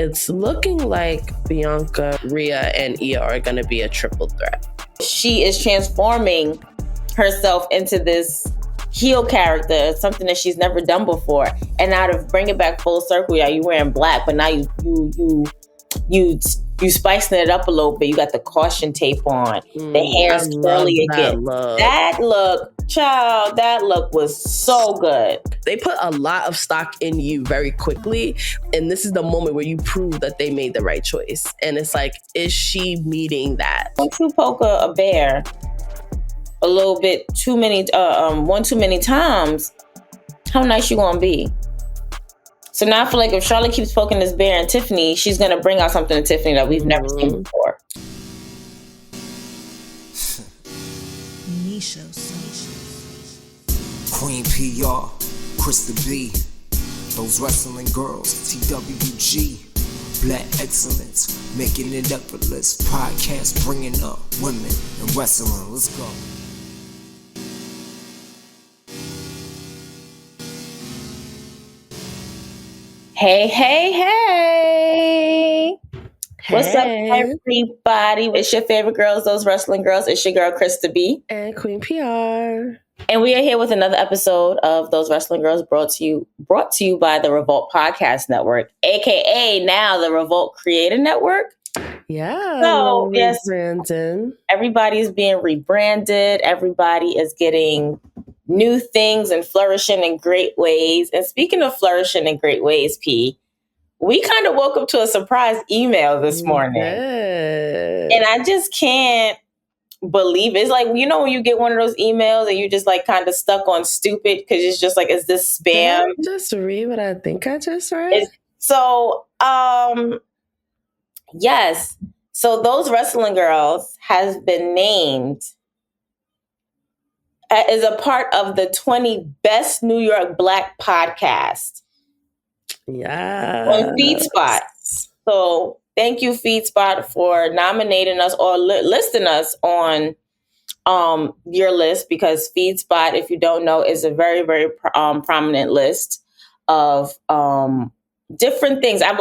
It's looking like Bianca, Rhea, and Iyo are going to be a triple threat. She is transforming herself into this heel character, something that she's never done before. And now to bring it back full circle, yeah, you wearing black, but now you spicing it up a little bit. You got the caution tape on. The hair's curly again. That look, child, that look was so good. They put a lot of stock in you very quickly. And this is the moment where you prove that they made the right choice. And it's like, is she meeting that? Once you poke a bear a little bit too many, one too many times, how nice you gonna be? So now I feel like if Charlotte keeps poking this bear and Tiffany, she's going to bring out something to Tiffany that we've never seen before. Queen P.R, Krista B, those wrestling girls, TWG, Black Excellence, making it effortless. Podcast bringing up women in wrestling. Let's go. Hey. What's up, everybody? It's your favorite girls, those wrestling girls. It's your girl, Krista B. And Queen P.R. And we are here with another episode of Those Wrestling Girls brought to you by the Revolt Podcast Network, a.k.a. now the Revolt Creator Network. Yeah. So, yes, Brandon. Everybody's being rebranded. Everybody is getting new things and flourishing in great ways. And speaking of flourishing in great ways, P, we kind of woke up to a surprise email this morning. And I just can't believe it. It's like, you know, when you get one of those emails and you're just like kind of stuck on stupid because it's just like, is this spam? Did I just read what I think I just read? Yes. So Those Wrestling Girls has been named is a part of the 20 best New York Black podcast. Yeah. On FeedSpot. So thank you, FeedSpot, for nominating us or listing us on your list, because FeedSpot, if you don't know, is a very, very prominent list of different things. I'm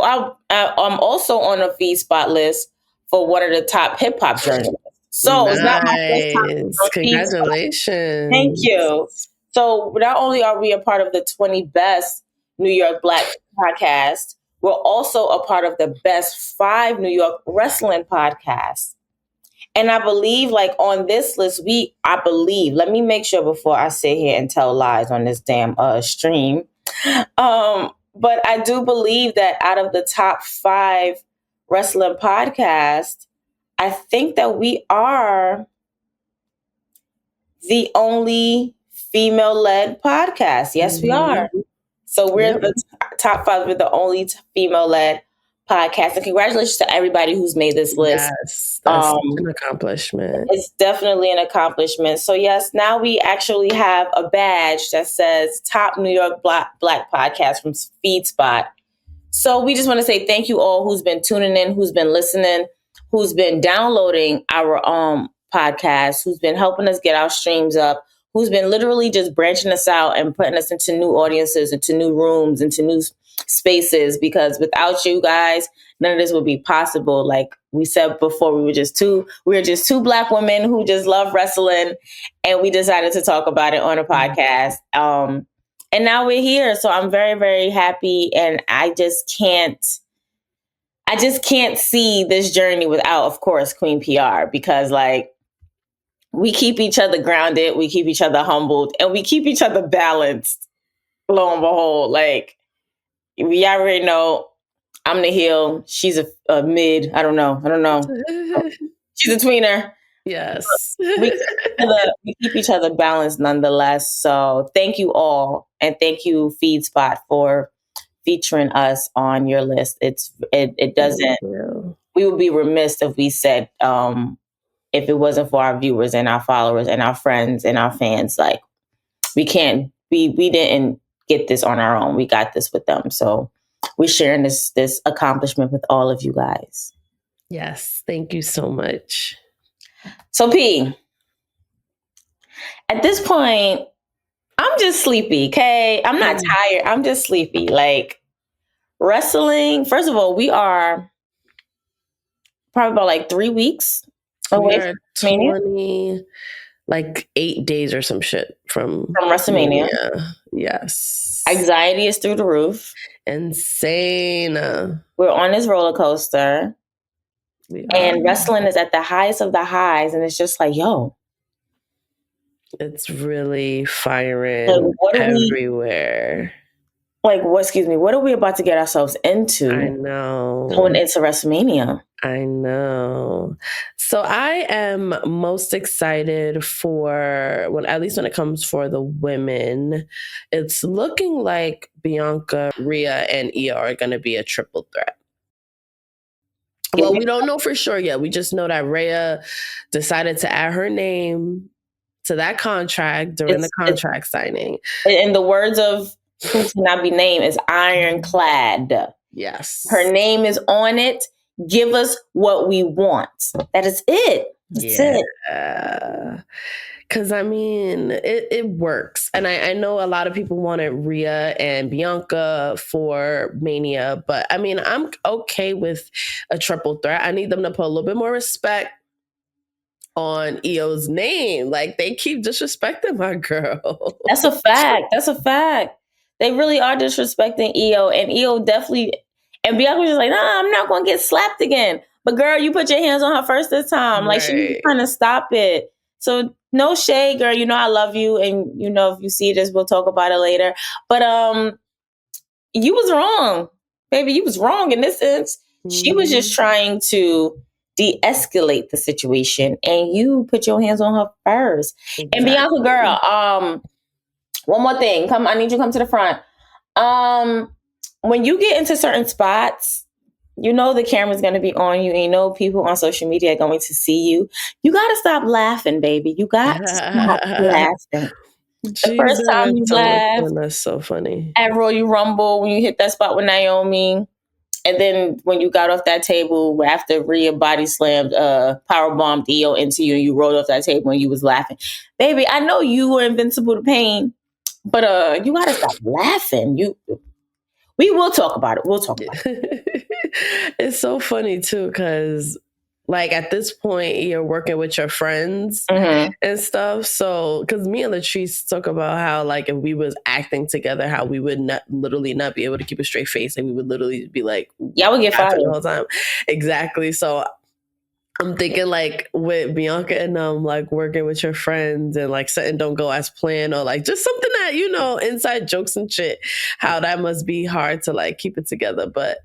also on a FeedSpot list for one of the top hip hop journalists. So nice. It's not my first time. Congratulations. Thank you. So not only are we a part of the 20 best New York Black podcasts, we're also a part of the best 5 New York wrestling podcasts. And I believe, like, on this list, let me make sure before I sit here and tell lies on this damn stream. But I do believe that out of the top 5 wrestling podcasts, I think that we are the only female-led podcast. Yes, we are. So we're the top 5. We're the only female-led podcast. And congratulations to everybody who's made this list. Yes, that's an accomplishment. It's definitely an accomplishment. So yes, now we actually have a badge that says Top New York Black Podcast from FeedSpot. So we just want to say thank you all who's been tuning in, who's been listening, who's been downloading our podcast, who's been helping us get our streams up, who's been literally just branching us out and putting us into new audiences, into new rooms, into new spaces, because without you guys, none of this would be possible. Like we said before, we were just two Black women who just love wrestling, and we decided to talk about it on a podcast. And now we're here. So I'm very, very happy. And I just can't see this journey without, of course, Queen PR, because like we keep each other grounded, we keep each other humbled, and we keep each other balanced. Lo and behold, like we already know I'm the heel. She's a mid. I don't know. She's a tweener. Yes. we keep each other balanced nonetheless. So thank you all. And thank you, FeedSpot, for featuring us on your list. It doesn't, we would be remiss if we said, if it wasn't for our viewers and our followers and our friends and our fans, like we didn't get this on our own. We got this with them. So we're sharing this accomplishment with all of you guys. Yes. Thank you so much. So P, at this point, I'm just sleepy. Okay. I'm not tired. I'm just sleepy. Like wrestling. First of all, we are probably about like 3 weeks away from WrestleMania. 8 days or some shit from WrestleMania. Yes. Anxiety is through the roof. Insane. We're on this roller coaster. And wrestling is at the highest of the highs. And it's just like, yo. It's really firing everywhere. What are we about to get ourselves into? I know. Going into WrestleMania. I know. So I am most excited for, at least when it comes for the women, it's looking like Bianca, Rhea, and Iyo are going to be a triple threat. Well, we don't know for sure yet. We just know that Rhea decided to add her name to that contract during the contract signing. In the words of who cannot be named, is ironclad. Yes. Her name is on it. Give us what we want. That is it. That's it. Because, I mean, it works. And I know a lot of people wanted Rhea and Bianca for Mania. But, I mean, I'm okay with a triple threat. I need them to put a little bit more respect on Iyo's name. Like, they keep disrespecting my girl. That's a fact. They really are disrespecting Iyo. And Iyo definitely... And Bianca was just like, nah, I'm not going to get slapped again. But girl, you put your hands on her first this time. Like, she was trying to stop it. So no shade, girl. You know I love you. And, you know, if you see this, we'll talk about it later. But you was wrong. Baby, you was wrong in this sense. She was just trying to de-escalate the situation. And you put your hands on her first. Exactly. And Bianca, girl, one more thing. I need you to come to the front. When you get into certain spots, you know the camera's going to be on you, and you know people on social media are going to see you. You got to stop laughing, baby. You got to stop laughing. The first time you laughed, that's so funny. At Royal Rumble, when you hit that spot with Naomi, and then when you got off that table after Rhea body slammed, power bombed Iyo into you, and you rolled off that table and you was laughing. Baby, I know you were invincible to pain, but you got to stop laughing. We will talk about it. It's so funny, too, because, like, at this point, you're working with your friends and stuff. So, because me and Latrice talk about how, like, if we was acting together, how we would literally not be able to keep a straight face. And we would literally be like, yeah, we get fired the whole time. Exactly. So, I'm thinking, like, with Bianca and like, working with your friends and, like, something don't go as planned, or, like, just something that, you know, inside jokes and shit, how that must be hard to, like, keep it together. But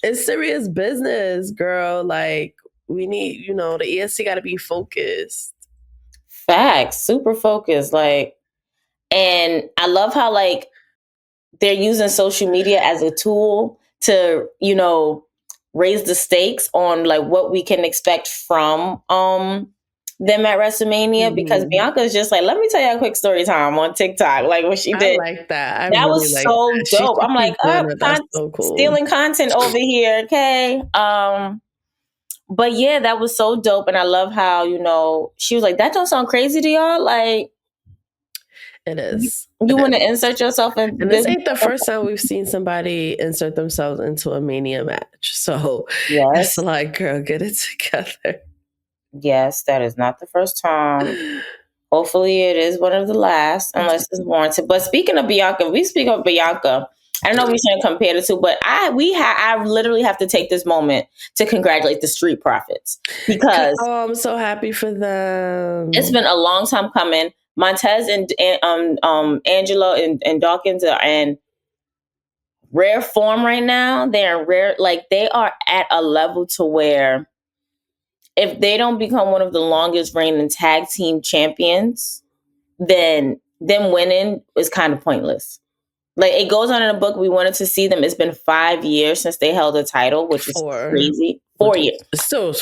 it's serious business, girl. Like, we need, you know, the ESC got to be focused. Facts. Super focused. Like, and I love how, like, they're using social media as a tool to, you know, raise the stakes on, like, what we can expect from them at WrestleMania, because Bianca is just like, let me tell you a quick story time on TikTok. Like, what she did. I like that. That really was so dope. I'm like, that's so cool. Stealing content over here, okay? But yeah, that was so dope. And I love how, you know, she was like, that don't sound crazy to y'all? Like, it is. You want to insert yourself in. And this ain't the first time we've seen somebody insert themselves into a Mania match. So it's like, girl, get it together. Yes, that is not the first time. Hopefully it is one of the last, unless it's warranted. But speaking of Bianca, I don't know if we shouldn't compare the two, but I literally have to take this moment to congratulate the Street Profits, because I'm so happy for them. It's been a long time coming. Montez and Angelo and Dawkins are in rare form right now. They're in rare, like, they are at a level to where if they don't become one of the longest reigning tag team champions, then them winning is kind of pointless. Like, it goes on in a book. We wanted to see them. It's been 5 years since they held a title, which is crazy. 4 years. It's still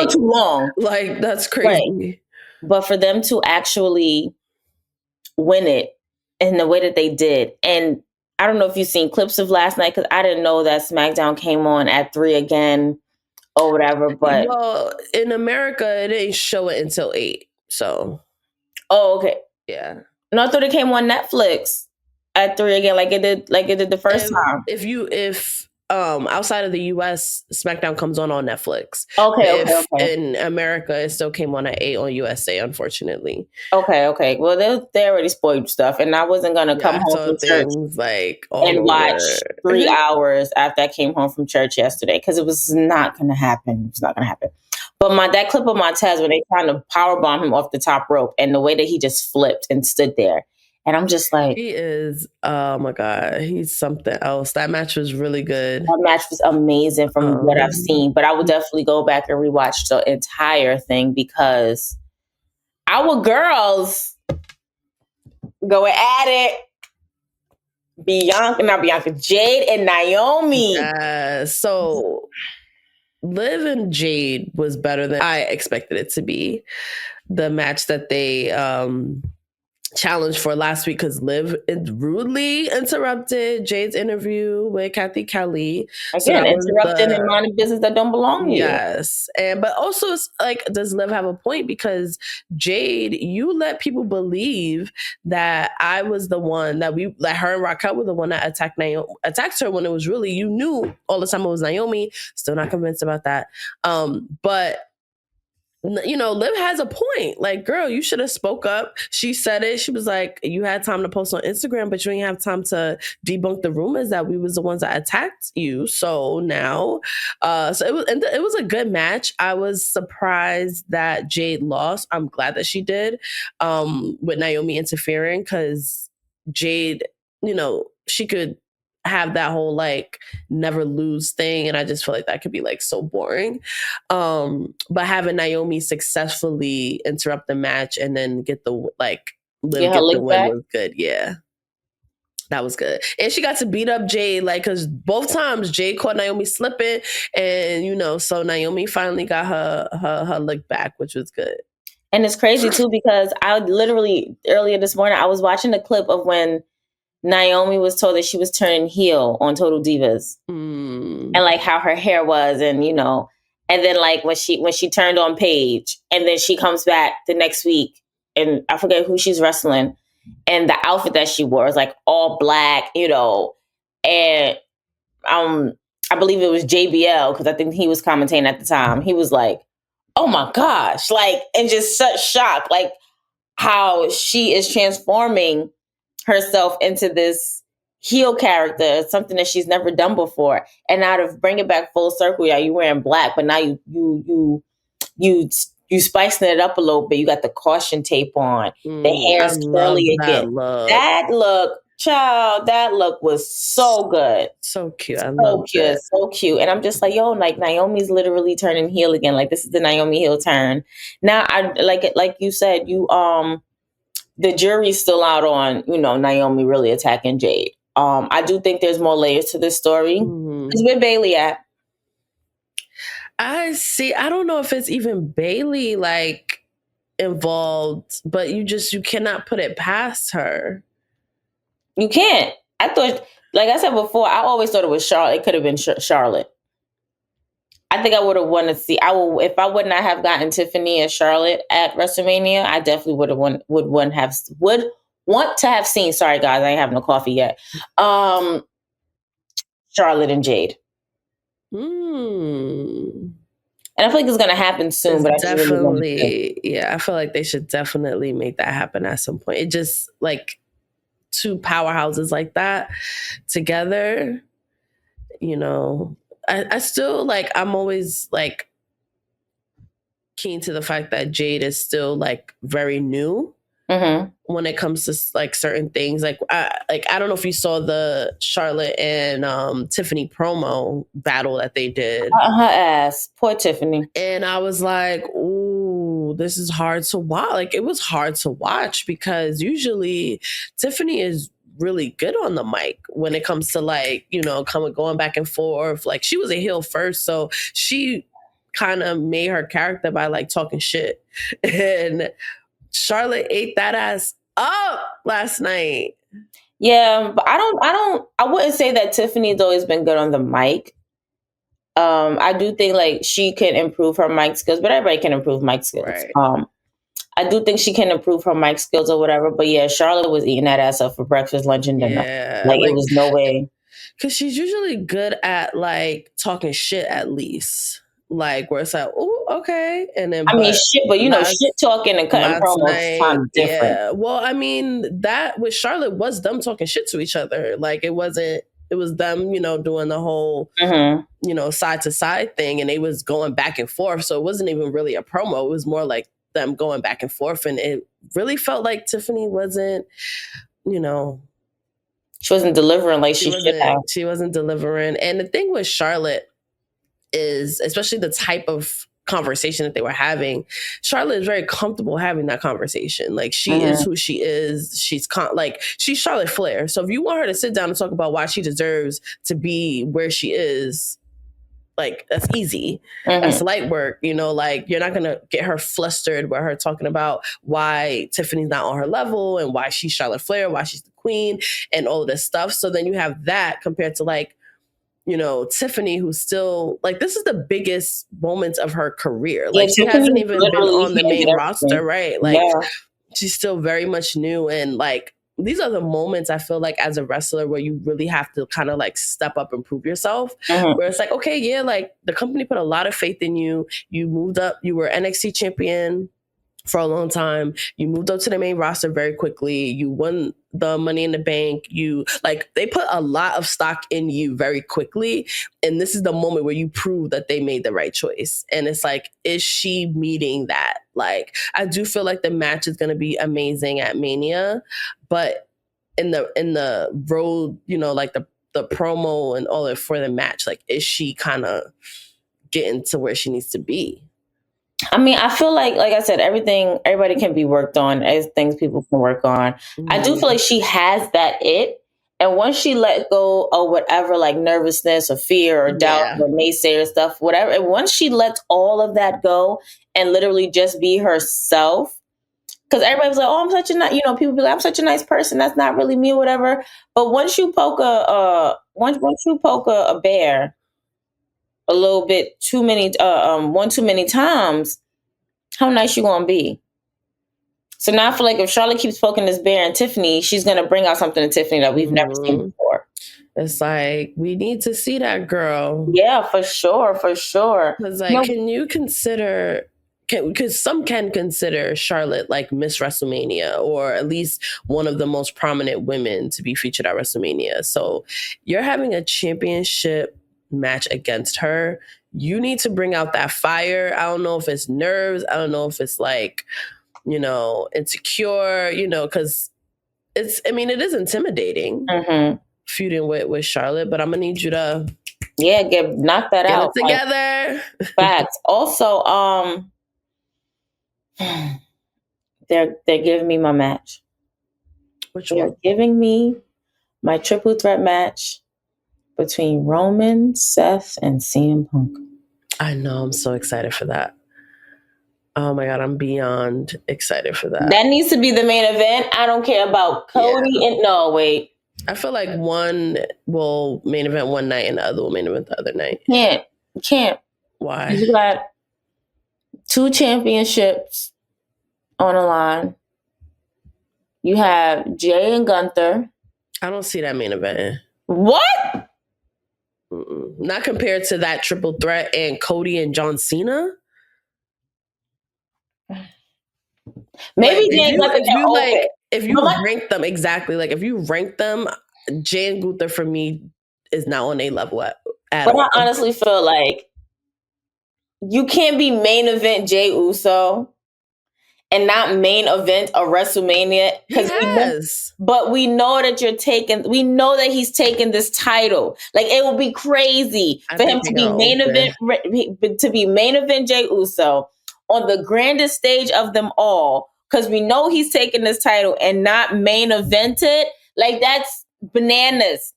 too long. Like, that's crazy. Right. But for them to actually win it in the way that they did. And I don't know if you've seen clips of last night, because I didn't know that Smackdown came on at 3 again or whatever. But well, in America, it didn't show it until 8. So. Oh, okay. Yeah. No, I thought it came on Netflix. at 3 again, like it did the first time. If outside of the US, SmackDown comes on Netflix. Okay. In America, it still came on at 8 on USA, unfortunately. Okay. Well, they already spoiled stuff, and I wasn't gonna come home from church like and watch 3 hours after I came home from church yesterday, because it was not gonna happen. It's not gonna happen. But that clip of Montez when they trying to powerbomb him off the top rope, and the way that he just flipped and stood there. And I'm just like... He is, oh my God, he's something else. That match was really good. That match was amazing from what I've seen. But I would definitely go back and rewatch the entire thing, because our girls going at it. Jade and Naomi. So Liv and Jade was better than I expected it to be. The match that they challenged for last week, because Liv rudely interrupted Jade's interview with Kathy Kelly. Again, interrupting and minding business that don't belong to you. Yes. But also, it's like, does Liv have a point? Because Jade, you let people believe that I was the one that her and Raquel were the one that attacked her, when it was really, you knew all the time it was Naomi. Still not convinced about that. But Liv has a point. Like, girl, you should have spoke up. She said it. She was like, you had time to post on Instagram, but you didn't have time to debunk the rumors that we was the ones that attacked you. So now, it was a good match. I was surprised that Jade lost. I'm glad that she did, with Naomi interfering, because Jade, she could have that whole like never lose thing, and I just feel like that could be like so boring. But having Naomi successfully interrupt the match and then get the Liv get the win was good. Yeah, that was good. And she got to beat up Jade, like, because both times Jade caught Naomi slipping, and so Naomi finally got her lick back, which was good. And it's crazy too, because I literally earlier this morning I was watching a clip of when Naomi was told that she was turning heel on Total Divas, and like how her hair was, and and then like when she turned on Paige, and then she comes back the next week, and I forget who she's wrestling, and the outfit that she wore was like all black, and I believe it was JBL, because I think he was commentating at the time. He was like, "Oh my gosh!" Like, and just such shock, like how she is transforming herself into this heel character, something that she's never done before. And now to bring it back full circle, you wearing black, but now you spicing it up a little bit. You got the caution tape on. The hair's curly again. That look, child, that look was so good. So cute. I love it. So cute. And I'm just like, like Naomi's literally turning heel again. Like, this is the Naomi heel turn. Now I like you said, the jury's still out on, Naomi really attacking Jade. I do think there's more layers to this story. It's where Bailey at. I don't know if it's even Bailey like involved, but you cannot put it past her. You can't. I thought, like I said before, I always thought it was Charlotte. It could have been Charlotte. I think I would have wanted to see. If I would not have gotten Tiffany and Charlotte at WrestleMania, I definitely would want to have seen. Sorry guys, I ain't having no coffee yet. Charlotte and Jade. And I feel like it's gonna happen soon. But I feel like they should definitely make that happen at some point. It just like two powerhouses like that together, I still like, I'm always like keen to the fact that Jade is still like very new when it comes to like certain things. Like I don't know if you saw the Charlotte and Tiffany promo battle that they did. Her ass, poor Tiffany. And I was like, ooh, this is hard to watch. Like, it was hard to watch because usually Tiffany is really good on the mic when it comes to like, going back and forth. Like, she was a heel first, so she kind of made her character by like talking shit. And Charlotte ate that ass up last night. Yeah, but I wouldn't say that Tiffany's always been good on the mic. I do think like she can improve her mic skills, but everybody can improve mic skills. Right. I do think she can improve her mic skills or whatever. But yeah, Charlotte was eating that ass up for breakfast, lunch, and dinner. Yeah, like it was no way. Because she's usually good at like talking shit at least. Like where it's like, oh, okay. And then shit, but shit talking and cutting promos kind of different. Yeah. Well, I mean, that with Charlotte was them talking shit to each other. Like it was them, doing the whole, side to side thing, and they was going back and forth. So it wasn't even really a promo. It was more like them going back and forth. And it really felt like Tiffany wasn't, she wasn't delivering like she should have. She wasn't delivering. And the thing with Charlotte is, especially the type of conversation that they were having, Charlotte is very comfortable having that conversation. Like she is who she is. She's she's Charlotte Flair. So if you want her to sit down and talk about why she deserves to be where she is, like that's easy. That's light work. Like you're not gonna get her flustered with her talking about why Tiffany's not on her level and why she's Charlotte Flair, why she's the queen, and all of this stuff. So then you have that compared to like, Tiffany, who's still like, this is the biggest moment of her career. Like she hasn't even been on the main roster, right? Like she's still very much new. And like, these are the moments I feel like as a wrestler where you really have to kind of like step up and prove yourself. Where it's like, okay, yeah, like the company put a lot of faith in you. You moved up, you were NXT champion for a long time. You moved up to the main roster very quickly. You won the Money in the Bank. They put a lot of stock in you very quickly. And this is the moment where you prove that they made the right choice. And it's like, is she meeting that? Like, I do feel like the match is going to be amazing at Mania, but in the road, like the promo and all that for the match, like, is she kind of getting to where she needs to be? I mean, I feel like I said, everybody can be worked on as things people can work on. I do feel like she has that it. And once she let go of whatever, like nervousness or fear or doubt or naysayer stuff, whatever, and once she lets all of that go and literally just be herself, because everybody was like, oh, I'm such a nice, people be like, I'm such a nice person. That's not really me or whatever. But once you poke a bear a little bit too many, one too many times, how nice you gonna be? So now I feel like if Charlotte keeps poking this bear and Tiffany, she's gonna bring out something in Tiffany that we've never seen before. It's like, we need to see that girl. Yeah, for sure. Because like, can you consider? Because some can consider Charlotte like Miss WrestleMania, or at least one of the most prominent women to be featured at WrestleMania. So you're having a championship match against her. You need to bring out that fire. I don't know if it's nerves. I don't know if it's like, insecure, because it is intimidating feuding with Charlotte, but I'm going to need you to knock that out. Get it together. Facts. Also, they're giving me my match. Which one? They're giving me my triple threat match between Roman, Seth, and CM Punk. I know. I'm so excited for that. Oh my God, I'm beyond excited for that. That needs to be the main event. I don't care about Cody and no, wait. I feel like one will main event one night and the other will main event the other night. Can't. Why? You got 2 championships on the line. You have Jay and Gunther. I don't see that main event. What? Not compared to that triple threat and Cody and John Cena. Maybe Jay and Gunther can open. If you rank them exactly, like if you rank them, Jay and Gunther for me is not on a level at but all. I honestly feel like you can't be main event Jay Uso and not main event a WrestleMania. But we know that we know that he's taking this title. Like, it would be crazy for him to be main event Jay Uso on the grandest stage of them all, because we know he's taking this title and not main evented. Like, that's bananas.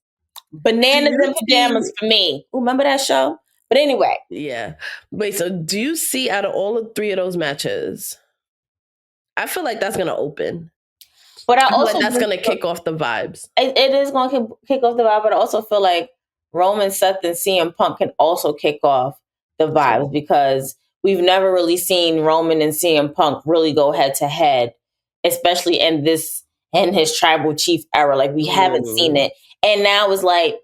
Bananas and pajamas for me. Ooh, remember that show? But anyway. Yeah. Wait, so do you see out of all of 3 of those matches, I feel like that's going to open. But I also feel like that's going to kick off the vibes. It is going to kick off the vibe, but I also feel like Roman, Seth, and CM Punk can also kick off the vibes, because we've never really seen Roman and CM Punk really go head to head, especially in his tribal chief era. Like, we haven't seen it. And now it's like,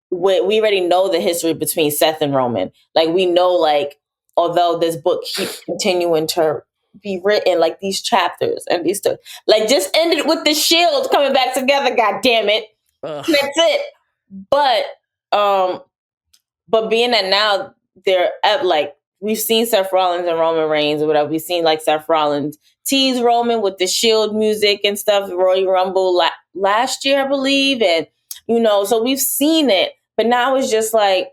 we already know the history between Seth and Roman. Like, we know, like, although this book keeps continuing to be written, like, these chapters and these stuff, like, just ended with the Shield coming back together. God damn it. That's it. But being that now they're at, like, we've seen Seth Rollins and Roman Reigns or whatever. We've seen, like, Seth Rollins tease Roman with the Shield music and stuff, Royal Rumble last year, I believe. And, so we've seen it. But now it's just like,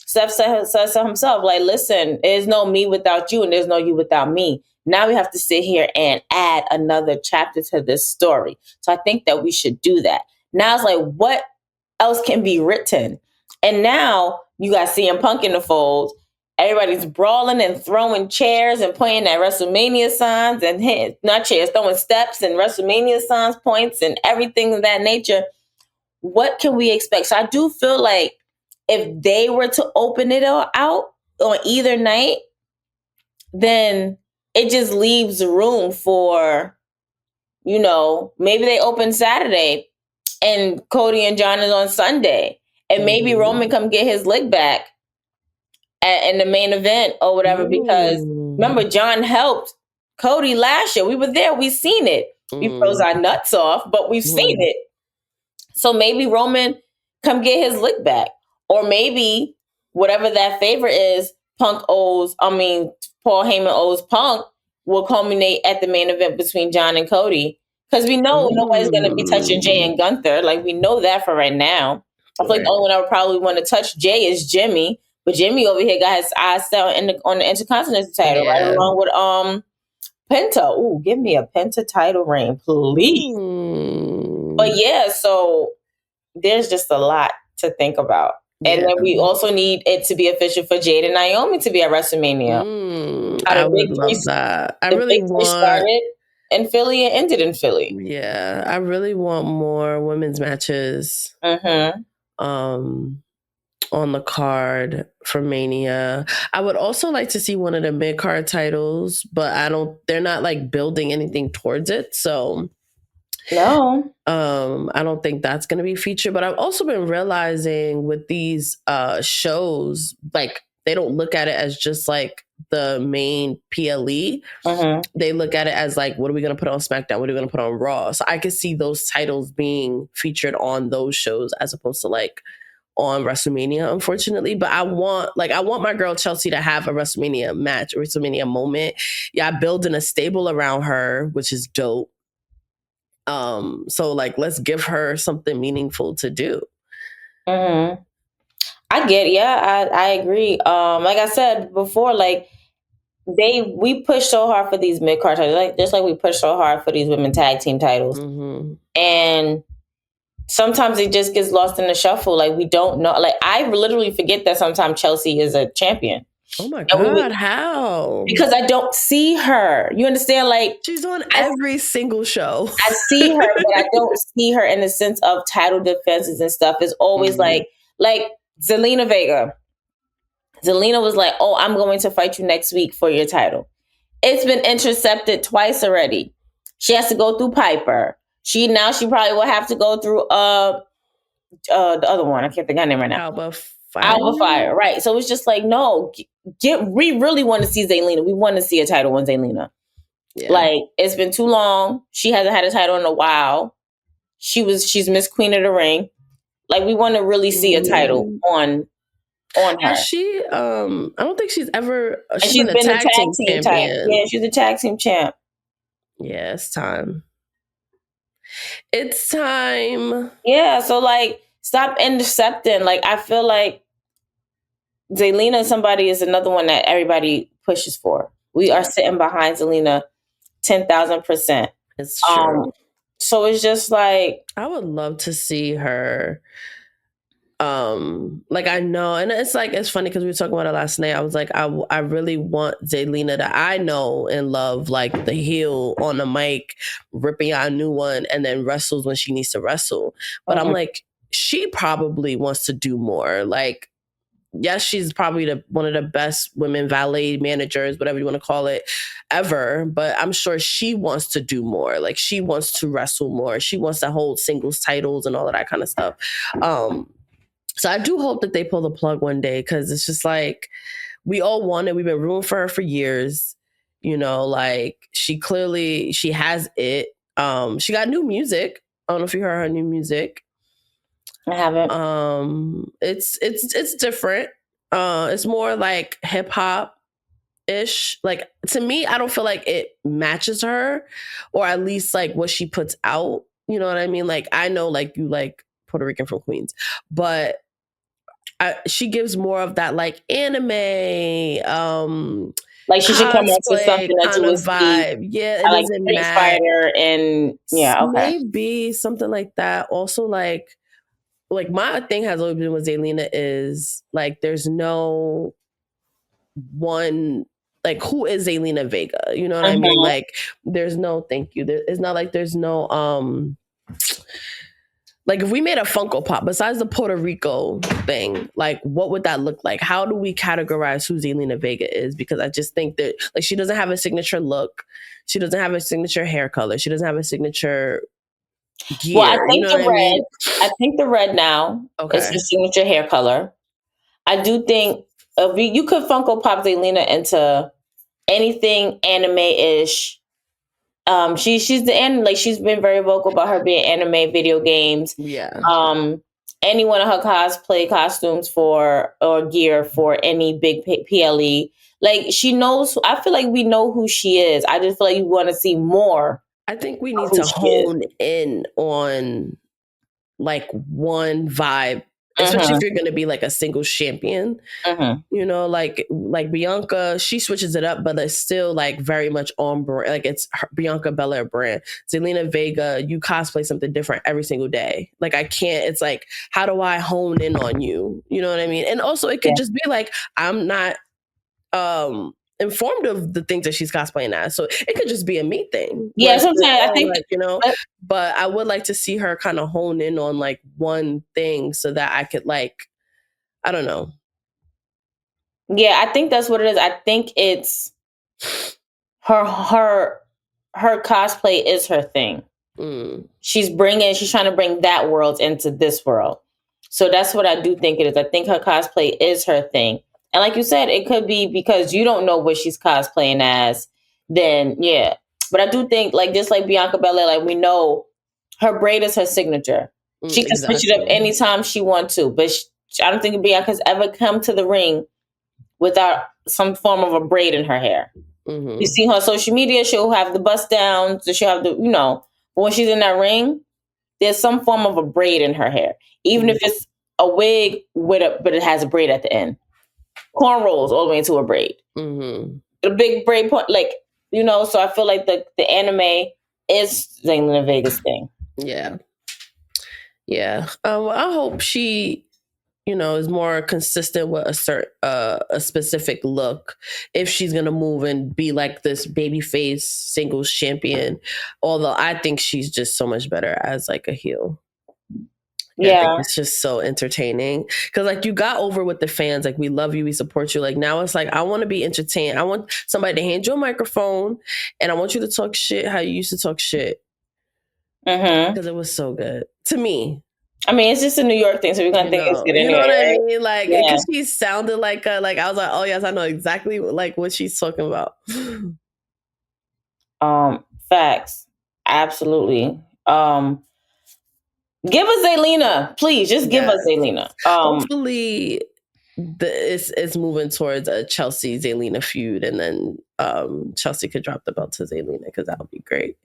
Seth says himself, like, listen, there's no me without you and there's no you without me. Now we have to sit here and add another chapter to this story. So I think that we should do that. Now it's like, what else can be written? And now you got CM Punk in the fold. Everybody's brawling and throwing chairs and pointing at WrestleMania signs and not chairs, throwing steps and WrestleMania signs, points and everything of that nature. What can we expect? So I do feel like if they were to open it out on either night, then it just leaves room for, maybe they open Saturday and Cody and John is on Sunday. And maybe Roman come get his lick back in the main event or whatever. Because remember, John helped Cody last year. We were there. We seen it. We froze our nuts off, but we've seen it. So maybe Roman come get his lick back. Or maybe whatever that favor is, Paul Heyman owes Punk will culminate at the main event between John and Cody. Because we know nobody's going to be touching Jay and Gunther. Like, we know that for right now. I feel like the only one I would probably want to touch Jay is Jimmy. But Jimmy over here got his eyes set on the Intercontinental title, right along with Penta. Ooh, give me a Penta title reign, please. But yeah, so there's just a lot to think about. And then we also need it to be official for Jade and Naomi to be at WrestleMania. I would love that. I really want... started in Philly and ended in Philly. Yeah, I really want more women's matches on the card for Mania. I would also like to see one of the mid-card titles, but they're not, like, building anything towards it, so... No. I don't think that's going to be featured, but I've also been realizing with these shows, like, they don't look at it as just like the main PLE. They look at it as like, what are we going to put on SmackDown? What are we going to put on Raw? So I could see those titles being featured on those shows as opposed to like on WrestleMania, unfortunately. But I want my girl Chelsea to have a WrestleMania match, a WrestleMania moment. Yeah, building a stable around her, which is dope. So like, let's give her something meaningful to do. I get it. Yeah, I agree. Like I said before, like we push so hard for these mid-card titles, like just like we push so hard for these women tag team titles. And sometimes it just gets lost in the shuffle. Like, we don't know. Like, I literally forget that sometimes Chelsea is a champion. Oh my God, how? Because I don't see her. You understand? Like, she's on every single show. I see her, but I don't see her in the sense of title defenses and stuff. It's always like Zelina Vega. Zelina was like, oh, I'm going to fight you next week for your title. It's been intercepted twice already. She has to go through Piper. She probably will have to go through the other one. I can't think of her name right now. Alba Fire, right? So it's just like, no, we really want to see Zelina. We want to see a title on Zelina. Yeah. Like, it's been too long. She hasn't had a title in a while. She's Miss Queen of the Ring. Like, we want to really see a title on her. She, I don't think she's ever. She's been a tag team champion. Yeah, she's a tag team champ. Yeah, it's time. It's time. Yeah, so like, stop intercepting. Like, I feel like Zelina is another one that everybody pushes for. We are sitting behind Zelina 10,000%. It's true. So it's just like, I would love to see her. Like, I know, and it's like, it's funny because we were talking about it last night. I was like, I really want Zelina that I know and love, like the heel on the mic, ripping out a new one, and then wrestles when she needs to wrestle. But I'm like, she probably wants to do more. Like, yes, she's probably one of the best women valet managers, whatever you want to call it, ever. But I'm sure she wants to do more. Like, she wants to wrestle more. She wants to hold singles titles and all of that kind of stuff. So I do hope that they pull the plug one day, because it's just like, we all want it. We've been rooting for her for years. You know, like, she has it. She got new music. I don't know if you heard her new music. I haven't. It's different. It's more like hip hop ish. Like, to me, I don't feel like it matches her, or at least like what she puts out. You know what I mean? Like, I know like you like Puerto Rican from Queens, but she gives more of that like anime. Like, she should come up with something that you would vibe. Yeah, it like doesn't Street matter. Fighter and okay, maybe something like that. Also, like my thing has always been with Zelina is like, there's no one, like, who is Zelina Vega? You know what I mean? Like, there's no, thank you. It's not like there's no like, if we made a Funko Pop besides the Puerto Rico thing, like, what would that look like? How do we categorize who Zelina Vega is? Because I just think that, like, she doesn't have a signature look. She doesn't have a signature hair color. She doesn't have a signature gear. Well, I think you know the red. I think the red now is the signature hair color. I do think you could Funko Pop Zelina into anything anime-ish. She's the end. Like, she's been very vocal about her being anime, video games. Yeah. Any one of her cosplay costumes or gear for any big PLE. Like, she knows. I feel like we know who she is. I just feel like you want to see more. I think we need to hone in on like one vibe, especially if you're going to be like a singles champion. You know, like Bianca, she switches it up, but it's still like very much on brand. Like, it's Bianca Belair brand. Zelina Vega, you cosplay something different every single day. Like, I can't. It's like, how do I hone in on you? You know what I mean? And also, it could just be like, I'm not informed of the things that she's cosplaying as, so it could just be a me thing. Yeah, sometimes I think, like, you know, but I would like to see her kind of hone in on like one thing, so that I could, like, I don't know. Yeah, I think that's what it is. I think it's her cosplay is her thing. She's trying to bring that world into this world. So that's what I do think it is. I think her cosplay is her thing. And like you said, it could be because you don't know what she's cosplaying as, then yeah. But I do think, like, just like Bianca Belair, like, we know her braid is her signature. She can switch it up anytime she wants to. But I don't think Bianca's ever come to the ring without some form of a braid in her hair. You see her on social media, she'll have the bust downs, she'll have the, but when she's in that ring, there's some form of a braid in her hair. Even if it's a wig but it has a braid at the end. Cornrows all the way into a braid. The big braid point, like, so I feel like the anime is Zelina Vega's thing. Yeah. Well, I hope she, is more consistent with a specific look, if she's gonna move and be like this babyface singles champion. Although I think she's just so much better as like a heel. Yeah, I think it's just so entertaining, because like, you got over with the fans, like, we love you, we support you. Like, now it's like, I want to be entertained. I want somebody to hand you a microphone, and I want you to talk shit how you used to talk shit, because it was so good to me. I mean, it's just a New York thing, so we're gonna think it's good anyway. You know what I mean? Like, because she sounded like I was like, oh yes, I know exactly like what she's talking about. Facts, absolutely. Give us Zelina, please. Just give us Zelina. Hopefully, it's moving towards a Chelsea Zelina feud, and then Chelsea could drop the belt to Zelina, because that would be great.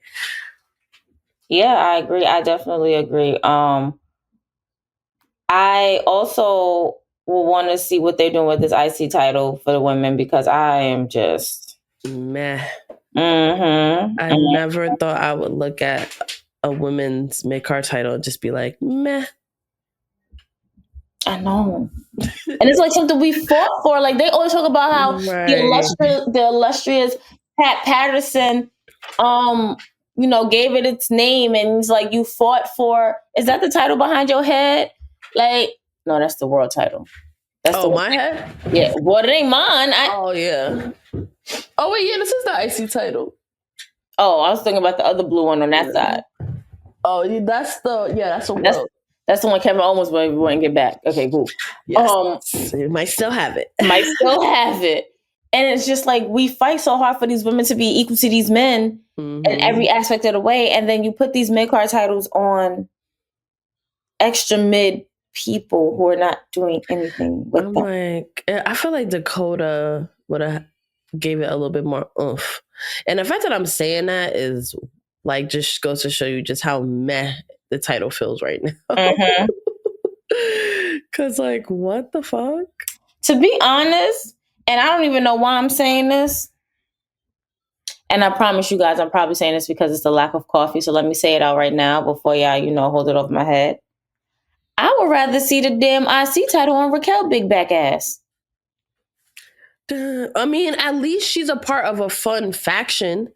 Yeah, I agree. I definitely agree. I also will want to see what they're doing with this IC title for the women, because I am just meh. I never thought I would look at a women's mid-card title and just be like, meh. I know. And it's like something we fought for. Like, they always talk about how the illustrious Pat Patterson, gave it its name, and it's like, you fought for, is that the title behind your head? Like, no, that's the world title. That's the my head? Yeah. Well, it ain't mine. Oh, yeah. Oh, wait, yeah, this is the IC title. Oh, I was thinking about the other blue one on that side. Oh, that's the world. That's the one Kevin Owens wouldn't get back. Okay, cool. Yes. You might still have it. And it's just like, we fight so hard for these women to be equal to these men in every aspect of the way. And then you put these mid-card titles on extra mid people who are not doing anything with them. Like, I feel like Dakota would have gave it a little bit more oomph. And the fact that I'm saying that is like, just goes to show you just how meh the title feels right now. Cause like, what the fuck? To be honest, and I don't even know why I'm saying this, and I promise you guys, I'm probably saying this because it's the lack of coffee. So let me say it out right now before y'all, hold it over my head. I would rather see the damn IC title on Raquel big back ass. I mean, at least she's a part of a fun faction.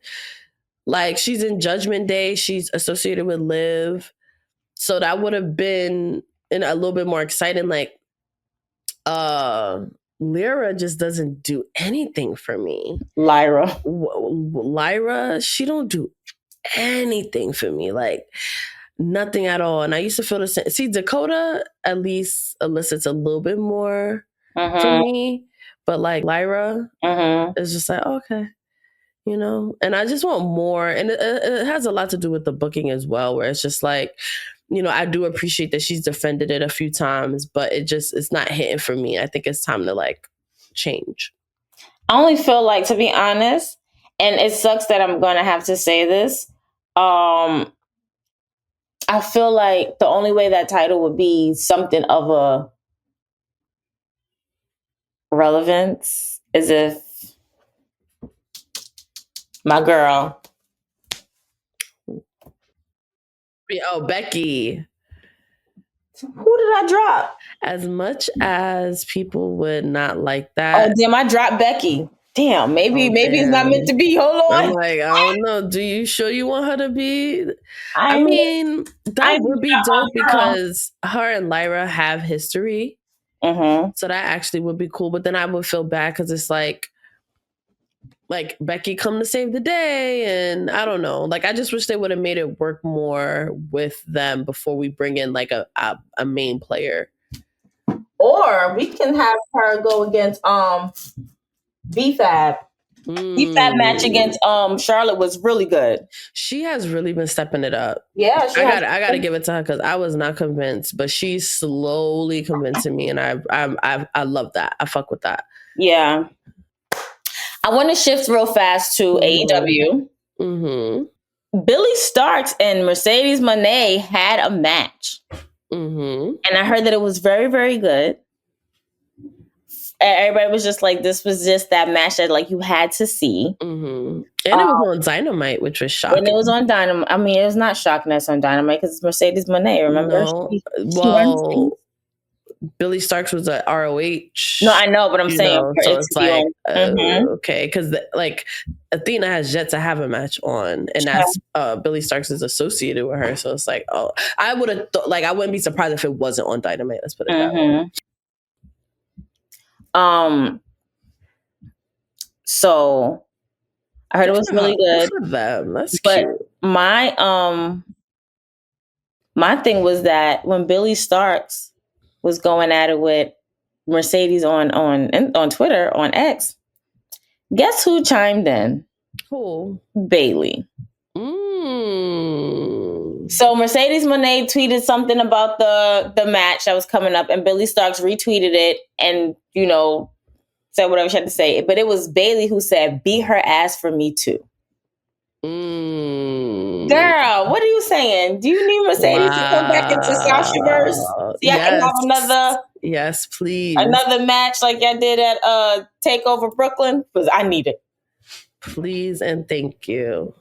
Like, she's in Judgment Day. She's associated with Liv. So that would have been a little bit more exciting. Like, Lyra just doesn't do anything for me. Lyra, she don't do anything for me. Like, nothing at all. And I used to feel the same. See, Dakota at least elicits a little bit more for me. But like Lyra is just like, okay. And I just want more. And it has a lot to do with the booking as well, where it's just like, I do appreciate that she's defended it a few times, but it's not hitting for me. I think it's time to like change. I only feel like, to be honest, and it sucks that I'm going to have to say this, I feel like the only way that title would be something of a relevance is if my girl. Oh, Becky. Who did I drop? As much as people would not like that. Oh, damn, I dropped Becky. Damn, maybe it's not meant to be. Hold on. I'm like, I don't know. Do you sure you want her to be? I mean, that would be dope because her and Lyra have history. So that actually would be cool. But then I would feel bad because it's like Becky come to save the day, and I don't know. Like, I just wish they would have made it work more with them before we bring in like a main player. Or we can have her go against B-Fab. B-Fab match against Charlotte was really good. She has really been stepping it up. Yeah, I gotta give it to her because I was not convinced, but she's slowly convincing me, and I love that. I fuck with that. Yeah. I want to shift real fast to AEW. Billie Starkz and Mercedes Moné had a match. And I heard that it was very, very good. Everybody was just like, this was just that match that like you had to see. And it was on Dynamite, which was shocking. And it was on Dynamite. I mean, it was not shocking that's on Dynamite because it's Mercedes Moné, remember? No. Billie Starkz was at ROH. No, I know, but I'm saying so it's like okay, because like Athena has yet to have a match on, and that's Billie Starkz is associated with her, so it's like, oh, I would have I wouldn't be surprised if it wasn't on Dynamite. Let's put it that way. So I heard it was really good. For them. That's but cute. My thing was that when Billie Starkz was going at it with Mercedes on Twitter, on X, guess who chimed in? Who? Bailey. So Mercedes Moné tweeted something about the match that was coming up, and Billie Starkz retweeted it and, said whatever she had to say. But it was Bailey who said, beat her ass for me too. Girl, what are you saying? Do you need Mercedes to come back into Sashaverse? So y'all can have another... Yes, please. Another match like y'all did at TakeOver Brooklyn? Because I need it. Please and thank you.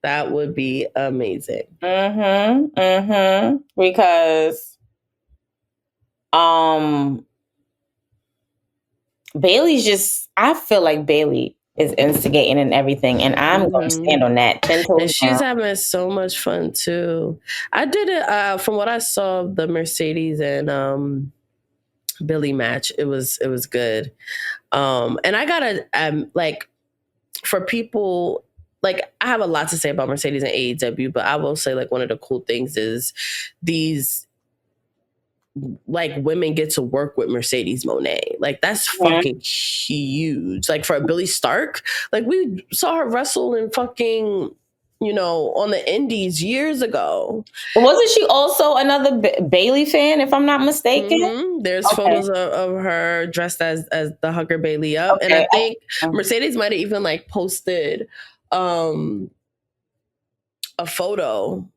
That would be amazing. Because Bailey's just... I feel like Bailey is instigating and everything, and I'm going to stand on that. And she's having so much fun too. I did it from what I saw, the Mercedes and Billie match. It was good. And I gotta like, for people, like, I have a lot to say about Mercedes and AEW, but I will say, like, one of the cool things is these, like, women get to work with Mercedes Moné. Like, that's fucking huge. Like, for Billie Stark, like, we saw her wrestle in fucking, you know, on the indies years ago. Wasn't she also another Bailey fan, if I'm not mistaken? Mm-hmm. There's photos of her dressed as the Hugger Bailey up. And I think Mercedes might have even, like, posted a photo,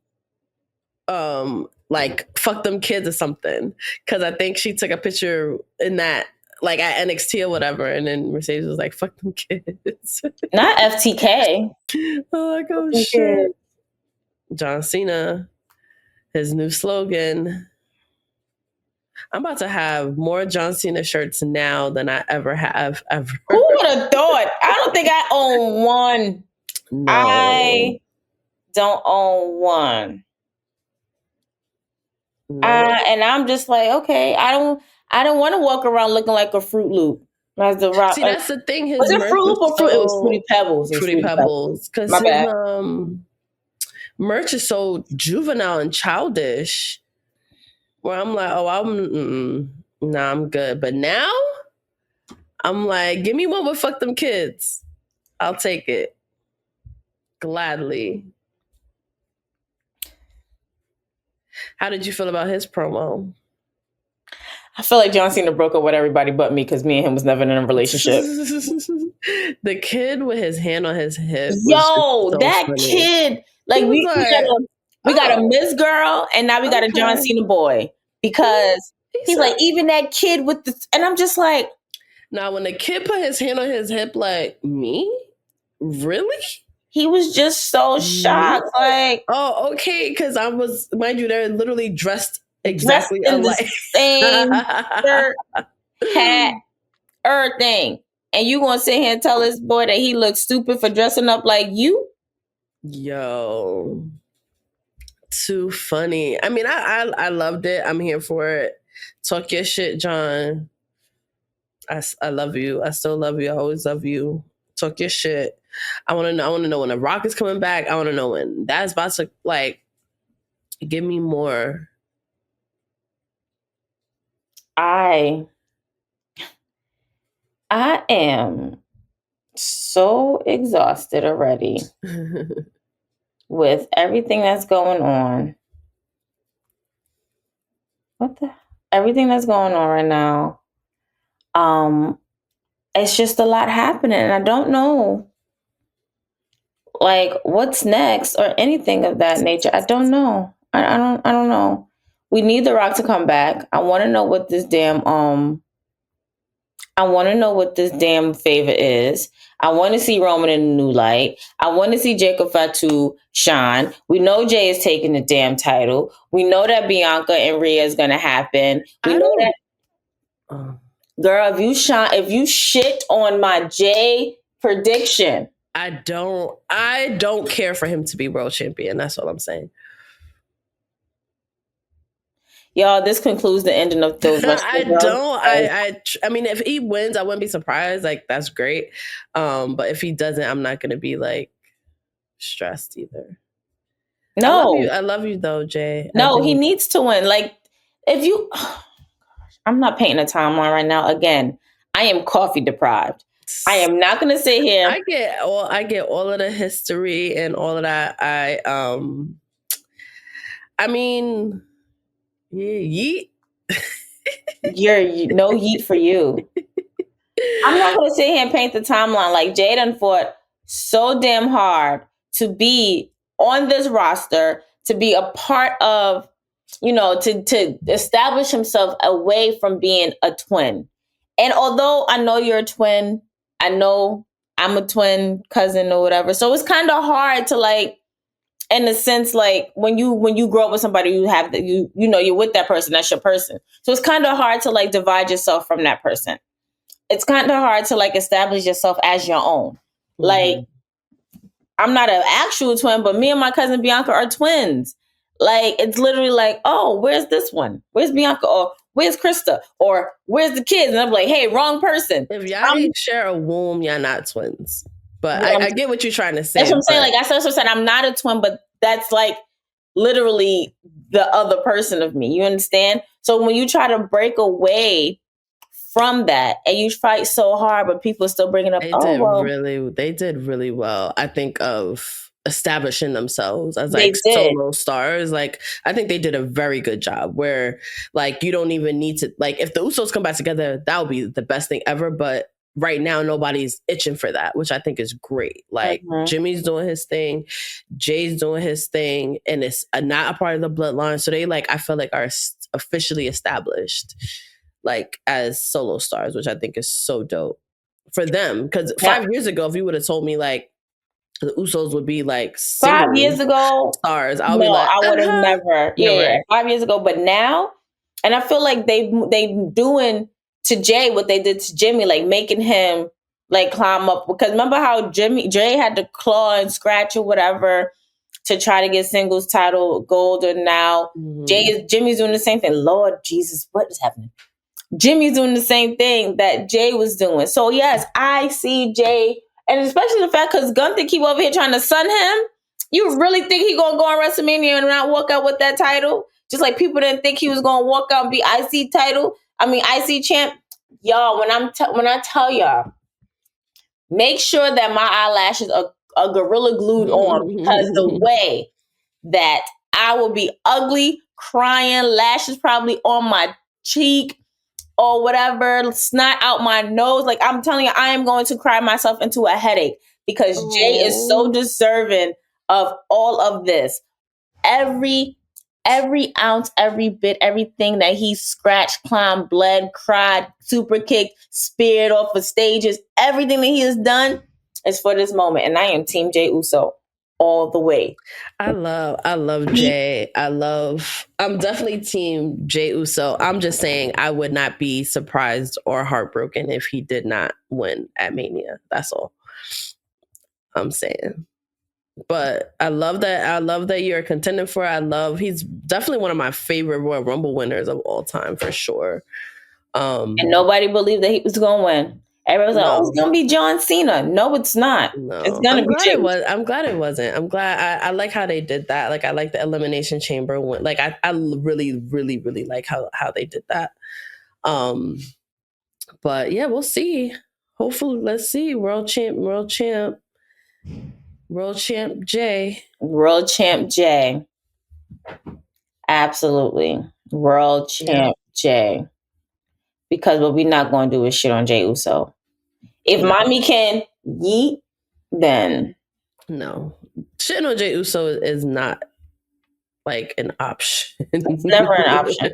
like, fuck them kids or something. Because I think she took a picture in that, like, at NXT or whatever. And then Mercedes was like, fuck them kids. Not FTK. Oh, like, oh, shit. John Cena, his new slogan. I'm about to have more John Cena shirts now than I ever have ever. Who would have thought? I don't think I own one. No. I don't own one. No. And I'm just like, okay, I don't want to walk around looking like a Fruit Loop. As the rock. See, that's the thing. His was it Fruit Loop or Fruit? It was Fruity Pebbles. Fruity Pebbles. Because his merch is so juvenile and childish. Where I'm like, oh, I'm good. But now, I'm like, give me one with fuck them kids. I'll take it. Gladly. How did you feel about his promo? I feel like John Cena broke up with everybody but me, because me and him was never in a relationship. The kid with his hand on his hip. Yo, that funny. Kid. Like, we got a Miss Girl, and now we got a John Cena boy. Because he's like, even that kid with the... And I'm just like... Now, when the kid put his hand on his hip, like, me? Really? He was just so shocked. Like... Oh, okay, because I was... Mind you, they're literally dressed exactly alike. The same shirt, hat, everything. And you gonna sit here and tell this boy that he looks stupid for dressing up like you? Yo... Too funny. I mean, I loved it. I'm here for it. Talk your shit, John. I love you. I still love you. I always love you. Talk your shit. I want to know when The Rock is coming back. I want to know when that's about to, like, give me more. I am so exhausted already. With everything that's going on. Everything that's going on right now. It's just a lot happening, and I don't know, like, what's next or anything of that nature. I don't know. I don't know. We need The Rock to come back. I want to know what this damn favor is. I want to see Roman in a new light. I want to see Jacob Fatu shine. We know Jay is taking the damn title. We know that Bianca and Rhea is going to happen. We know that. Girl, if you shit on my Jay prediction. I don't care for him to be world champion. That's all I'm saying. Y'all, this concludes the ending of those. I mean, if he wins, I wouldn't be surprised. Like, that's great. But if he doesn't, I'm not gonna be, like, stressed either. No, I love you though, Jay. No, he needs to win. Like, if you, I'm not painting a timeline right now. Again, I am coffee deprived. I am not gonna sit here. I get all of the history and all of that. I mean. Yeet. No yeet for you. I'm not going to sit here and paint the timeline. Like, Jade done fought so damn hard to be on this roster, to be a part of, to establish himself away from being a twin. And although I know you're a twin, I know I'm a twin cousin or whatever. So it's kind of hard to, like, in the sense, like, when you grow up with somebody, you have you're with that person, that's your person. So it's kind of hard to, like, divide yourself from that person. It's kind of hard to, like, establish yourself as your own. Mm-hmm. Like, I'm not an actual twin, but me and my cousin Bianca are twins. Like, it's literally like, oh, where's this one? Where's Bianca? Or where's Krista? Or where's the kids? And I'm like, hey, wrong person. If y'all didn't share a womb, y'all not twins. But Yeah, I get what you're trying to say. That's what I'm saying. Like that's what I said. I'm not a twin, but that's like literally the other person of me. You understand? So when you try to break away from that and you fight so hard, but people still bring it up. They did really well. I think of establishing themselves as like solo stars. Like I think they did a very good job where like you don't even need to, like if the Usos come back together, that would be the best thing ever. But right now nobody's itching for that, which I think is great. Like Jimmy's doing his thing, Jay's doing his thing, and it's not a part of the bloodline. So they like, I feel like are officially established like as solo stars, which I think is so dope for them. Because 5 years ago, if you would have told me like the Usos would be like 5 years ago stars, I would be like, I would have never. Yeah, 5 years ago. But now, and I feel like they doing to Jay what they did to Jimmy, like making him like climb up. Because remember how Jay had to claw and scratch or whatever to try to get singles title gold, and now Jimmy's doing the same thing. Lord Jesus, what is happening? Jimmy's doing the same thing that Jay was doing. So yes, I see Jay, and especially the fact because Gunther keep over here trying to sun him. You really think he gonna go on WrestleMania and not walk out with that title? Just like people didn't think he was gonna walk out and be IC champ. Y'all, when I tell y'all, make sure that my eyelashes are gorilla glued on, because the way that I will be ugly, crying, lashes probably on my cheek, or whatever, snot out my nose. Like I'm telling you, I am going to cry myself into a headache because Jay is so deserving of all of this. Every ounce, every bit, everything that he scratched, climbed, bled, cried, super kicked, speared off of stages, everything that he has done is for this moment. And I am Team Jay Uso all the way. I love Jay. I'm definitely Team Jay Uso. I'm just saying I would not be surprised or heartbroken if he did not win at Mania. That's all I'm saying. But I love that you're contending for it. He's definitely one of my favorite Royal Rumble winners of all time for sure. And nobody believed that he was going to win. Everyone's like, oh, it's going to be John Cena. No, it's not. No. It's going to be Jay. I'm glad it wasn't. I'm glad. I like how they did that. Like, I like the Elimination Chamber one. Like, I really, really, really like how they did that. But yeah, we'll see. Hopefully, let's see. World champ Jay. World champ Jay. Absolutely. World champ Jay. Because what we're not going to do is shit on Jay Uso. If mommy can yeet, then no. Shitting on Jay Uso is not like an option. It's never an option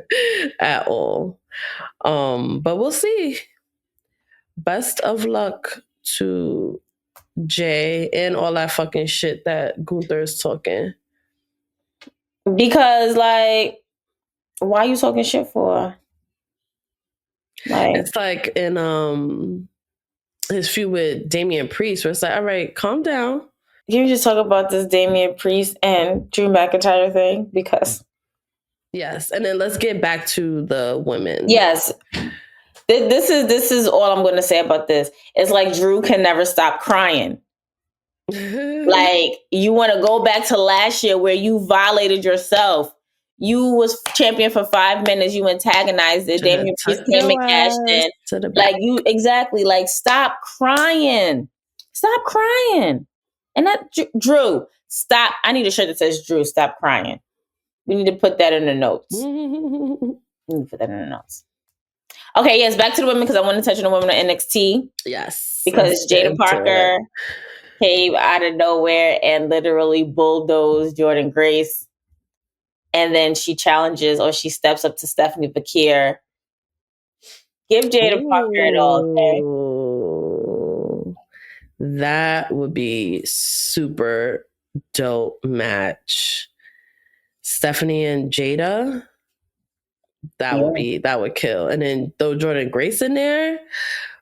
at all. But we'll see. Best of luck to Jay and all that fucking shit that Gunther is talking. Because like, why are you talking shit for? Like, it's like in his feud with Damian Priest, where it's like, all right, calm down. Can you just talk about this Damian Priest and Drew McIntyre thing? Because yes, and then let's get back to the women. Yes, this is all I'm going to say about this. It's like Drew can never stop crying. Like, you want to go back to last year where you violated yourself. You was champion for 5 minutes. You antagonized it. Damian Priest came and cashed in. Like, you, exactly. Like, stop crying. Stop crying. And that, Drew, stop. I need a shirt that says, Drew, stop crying. We need to put that in the notes. Okay, yes, back to the women, because I want to touch on the women on NXT. Yes. Because Jaida Parker came out of nowhere and literally bulldozed Jordynne Grace. And then she challenges, or she steps up to Stephanie Vaquer. Give Jaida Parker it all, okay? That would be super dope match. Stephanie and Jaida. That would kill. And then throw Jordynne Grace in there.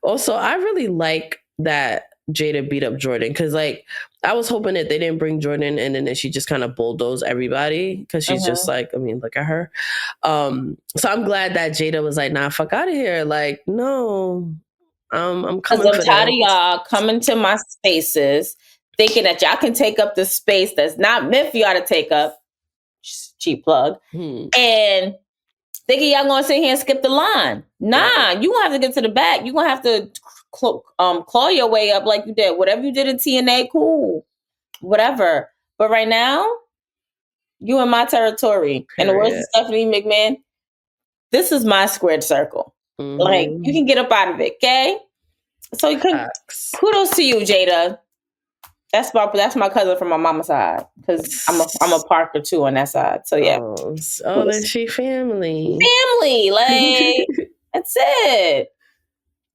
Also, I really like that Jada beat up Jordan, because like I was hoping that they didn't bring Jordan and then she just kind of bulldozed everybody, because she's just like, I mean, look at her. So I'm glad that Jada was like, nah, fuck out of here. Like, no, I'm coming. I'm tired of y'all coming to my spaces thinking that y'all can take up the space that's not meant for y'all to take up. Cheap plug. And thinking y'all gonna sit here and skip the line. Nah, you gonna have to get to the back. You gonna have to claw your way up like you did. Whatever you did in TNA, cool. Whatever. But right now, you in my territory. And the words of Stephanie McMahon, this is my squared circle. Like, you can get up out of it, okay? So you can, kudos to you, Jaida. That's my cousin from my mama's side, because I'm a Parker too on that side. So yeah. Oh, then she family. Family, like that's it.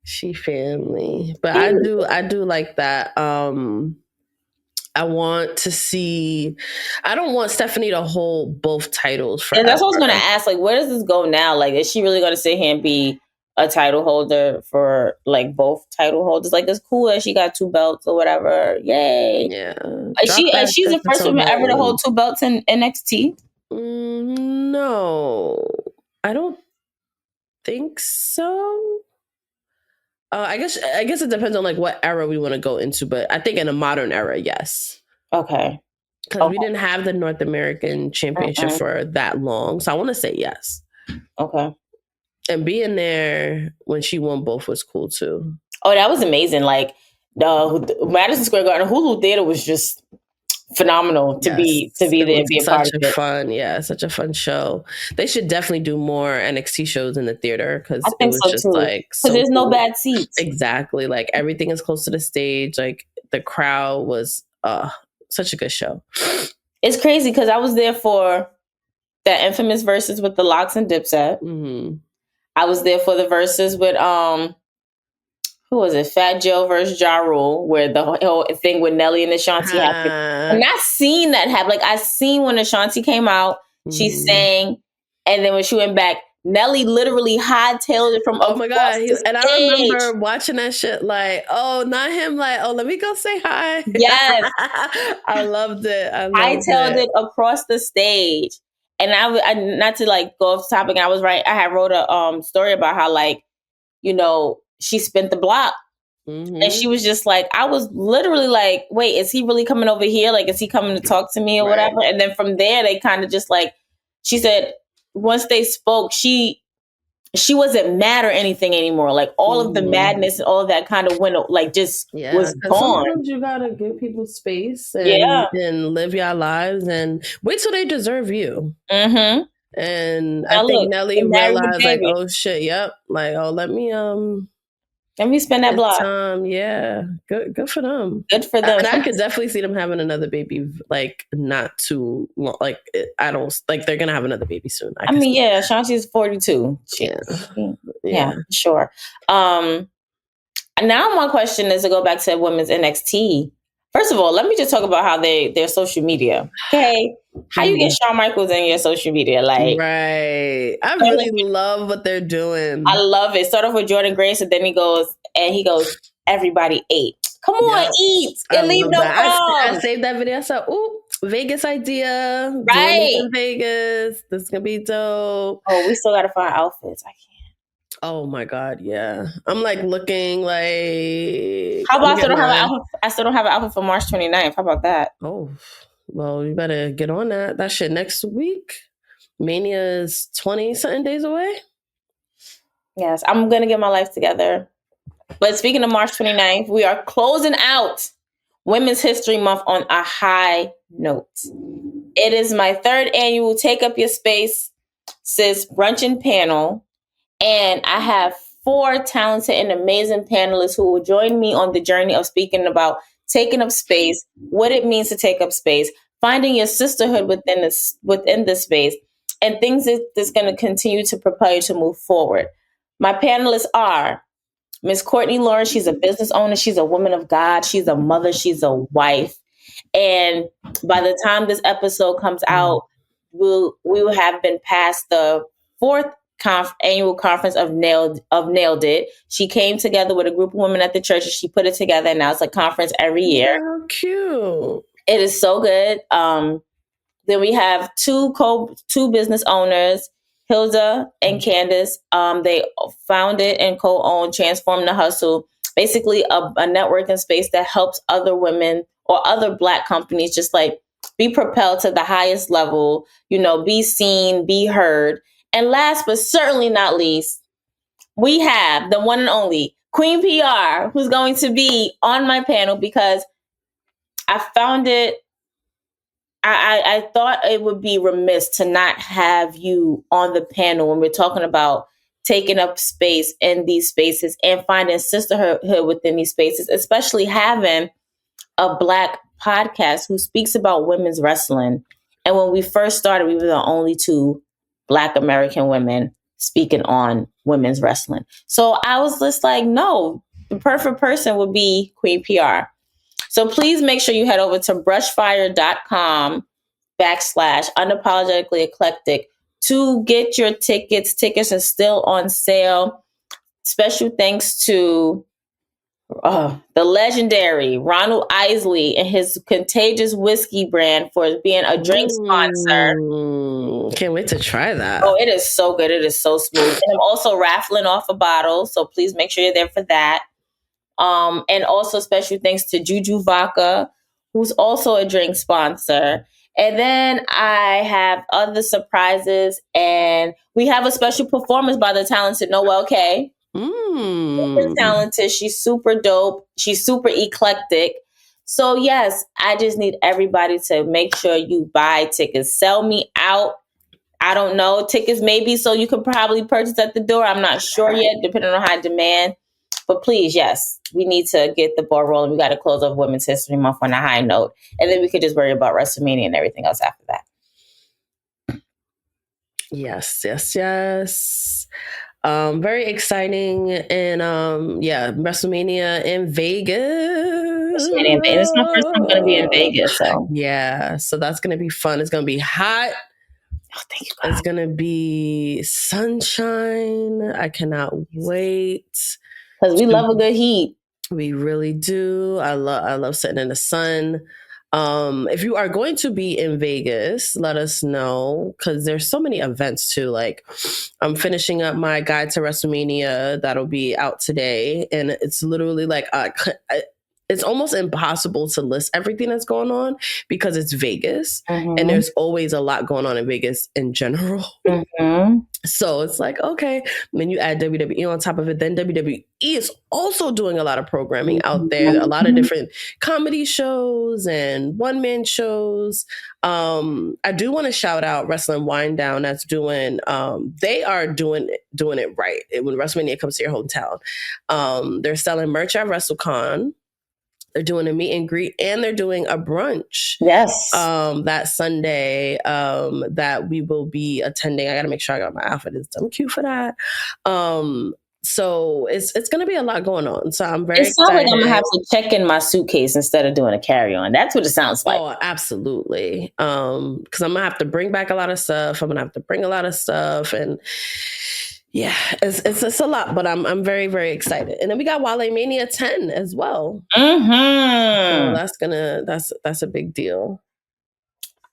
She family, but I do like that. I want to see. I don't want Stephanie to hold both titles forever. And that's what I was going to ask. Like, where does this go now? Like, is she really going to sit here and be a title holder for like both title holders? Like, it's cool that she got 2 belts or whatever. Yay! Yeah. She's the first woman ever to hold 2 belts in NXT. No, I don't think so. I guess it depends on like what era we want to go into, but I think in a modern era, yes. Okay. Because we didn't have the North American Championship for that long, so I want to say yes. Okay. And being there when she won both was cool too. Oh, that was amazing! Like the Madison Square Garden Hulu Theater was just phenomenal to be there and be a part of it. Such a fun show. They should definitely do more NXT shows in the theater, because it was just too. Like because there's no bad seats. Exactly, like everything is close to the stage. Like the crowd was such a good show. It's crazy because I was there for that infamous versus with the Locks and Dipset. I was there for the versus with who was it? Fat Joe versus Ja Rule, where the whole thing with Nelly and Ashanti happened. And I seen that happen. Like, I seen when Ashanti came out, she sang, and then when she went back, Nelly literally hightailed it from oh my god! And I remember watching that shit. Like, oh, not him. Like, oh, let me go say hi. Yes, I loved it. I hightailed it across the stage. And I not to like go off topic. I had wrote a story about how, like, you know, she spent the block. And she was just like, I was literally like, wait, is he really coming over here? Like, is he coming to talk to me or whatever? And then from there, they kind of just like, she said, once they spoke, she wasn't mad or anything anymore. Like, all of the madness and all of that kind of went, like, just was gone. Sometimes you gotta give people space and live your lives and wait till they deserve you. And I think Nelly realized, like, oh shit, like, oh, let me spend that block. Yeah, good for them. Good for them. And I could definitely see them having another baby, like, not too long. Like, I don't like they're gonna have another baby soon. I mean, yeah, Shanti's 42. Yeah, sure. Now my question is to go back to women's NXT. First of all, let me just talk about how their social media. Okay, how you get Shawn Michaels in your social media? Like, right? I really love what they're doing. I love it. Start off with Jordan Grace, and then he goes, everybody ate. Come on, eat and leave no crumbs. I saved that video. I said, ooh, Vegas idea. Right. In Vegas. This is going to be dope. Oh, we still got to find outfits. I can't. Oh my God, yeah. I'm like looking like... How about I still don't have an outfit for March 29th. How about that? Oh, well, you better get on that. That shit next week. Mania is 20-something days away. Yes, I'm going to get my life together. But speaking of March 29th, we are closing out Women's History Month on a high note. It is my 3rd annual Take Up Your Space Sis Brunch and Panel. And I have 4 talented and amazing panelists who will join me on the journey of speaking about taking up space, what it means to take up space, finding your sisterhood within this space, and things that's going to continue to propel you to move forward. My panelists are Miss Courtney Lawrence. She's a business owner. She's a woman of God. She's a mother. She's a wife. And by the time this episode comes out, we will have been past the 4th annual conference of Nailed It. She came together with a group of women at the church and she put it together, and now it's a conference every year. How cute. It is so good. Then we have two business owners, Hilda and Candace. They founded and co-owned Transform the Hustle, basically a networking space that helps other women or other Black companies just like be propelled to the highest level, be seen, be heard. And last but certainly not least, we have the one and only Queen P.R, who's going to be on my panel because I found it, I thought it would be remiss to not have you on the panel when we're talking about taking up space in these spaces and finding sisterhood within these spaces, especially having a Black podcast who speaks about women's wrestling. And when we first started, we were the only two Black American women speaking on women's wrestling. So I was just like, no, the perfect person would be Queen PR. So please make sure you head over to brushfire.com/unapologetically-eclectic to get your tickets. Tickets are still on sale. Special thanks to the legendary Ronald Isley and his Contagious Whiskey brand for being a drink sponsor. Can't wait to try that. Oh, it is so good. It is so smooth. And I'm also raffling off a bottle, so please make sure you're there for that. And also special thanks to Juju Vaquer, who's also a drink sponsor. And then I have other surprises, and we have a special performance by the talented Noelle K. Super talented. She's super dope. She's super eclectic. So yes, I just need everybody to make sure you buy tickets. Sell me out. I don't know. Tickets maybe so you could probably purchase at the door. I'm not sure yet, depending on high demand. But please, yes, we need to get the ball rolling. We got to close off Women's History Month on a high note. And then we could just worry about WrestleMania and everything else after that. Yes. Very exciting. And WrestleMania in Vegas. It's my first time going to be in Vegas. So yeah, so that's going to be fun. It's going to be hot. Oh, thank you, God. It's going to be sunshine. I cannot wait. Because we love a good heat. We really do. I love sitting in the sun. If you are going to be in Vegas, let us know, because there's so many events too. Like, I'm finishing up my guide to WrestleMania that'll be out today, and it's literally like it's almost impossible to list everything that's going on because it's Vegas, and there's always a lot going on in Vegas in general. So it's like, okay, when you add WWE on top of it, then WWE is also doing a lot of programming out there, a lot of different comedy shows and one-man shows. I do want to shout out Wrestling Wind Down that's doing, they are doing it right. When WrestleMania comes to your hometown, they're selling merch at WrestleCon. They're doing a meet and greet, and they're doing a brunch. Yes. That Sunday that we will be attending. I got to make sure I got my outfit. I'm cute for that. So it's going to be a lot going on. So I'm very excited. It sounds like I'm going to have to check in my suitcase instead of doing a carry-on. That's what it sounds like. Oh, absolutely. Because I'm going to have to bring back a lot of stuff. I'm going to have to bring a lot of stuff, and yeah, it's a lot, but I'm very, very excited. And then we got Wale Mania 10 as well. So that's a big deal.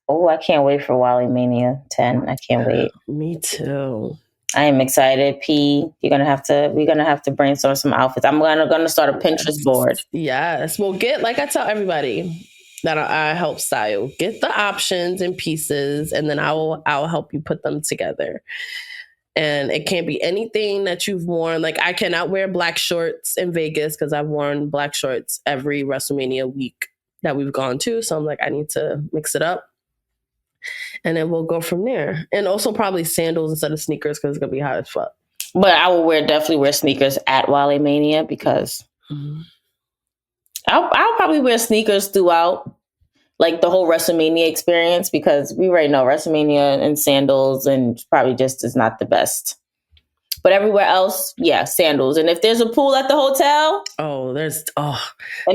Oh, I can't wait for Wale Mania 10. I can't wait. Me too. I am excited. We're gonna have to brainstorm some outfits. I'm gonna start a Pinterest board. Yes. Well, like I tell everybody that I help style, get the options and pieces, and then I'll help you put them together. And it can't be anything that you've worn. Like, I cannot wear black shorts in Vegas because I've worn black shorts every WrestleMania week that we've gone to. So I'm like, I need to mix it up. And then we'll go from there. And also probably sandals instead of sneakers because it's going to be hot as fuck. But I will definitely wear sneakers at Wale Mania because I'll probably wear sneakers throughout, like, the whole WrestleMania experience, because we already know WrestleMania and sandals and probably just is not the best. But everywhere else, yeah, sandals. And if there's a pool at the hotel,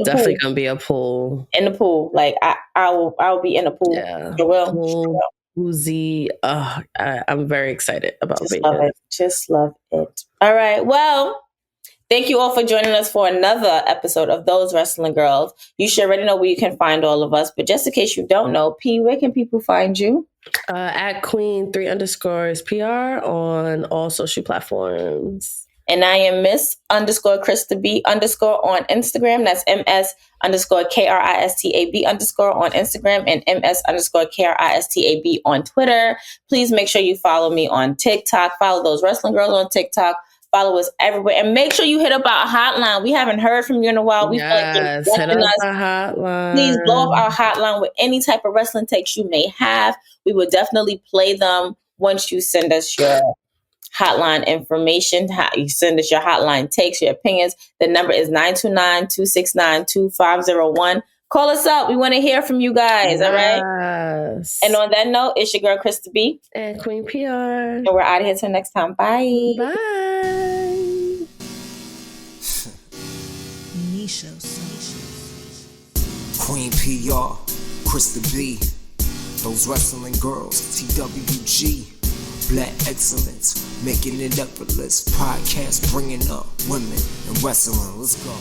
definitely gonna be a pool. In the pool, like I will be in a pool. Yeah, Pool. Woozy. I'm very excited about Just Vaquer. love it. Just love it. All right. Well, thank you all for joining us for another episode of Those Wrestling Girls. You should already know where you can find all of us, but just in case you don't know, P, where can people find you? At Queen 3_PR on all social platforms. And I am Miss _Krista B_ on Instagram. That's MS_KRISTAB_ on Instagram and MS_KRISTAB on Twitter. Please make sure you follow me on TikTok. Follow Those Wrestling Girls on TikTok. Follow us everywhere. And make sure you hit up our hotline. We haven't heard from you in a while. We hit us. up our hotline. Please blow up our hotline with any type of wrestling takes you may have. We will definitely play them once you send us your hotline information. You send us your hotline takes, your opinions. The number is 929-269-2501. Call us up. We want to hear from you guys. All right. And on that note, it's your girl Krista B and Queen P.R. And we're out of here till next time. Bye. Bye. Queen P.R, Krista B, Those Wrestling Girls, TWG. Black excellence, making it effortless. Podcast bringing up women and wrestling. Let's go.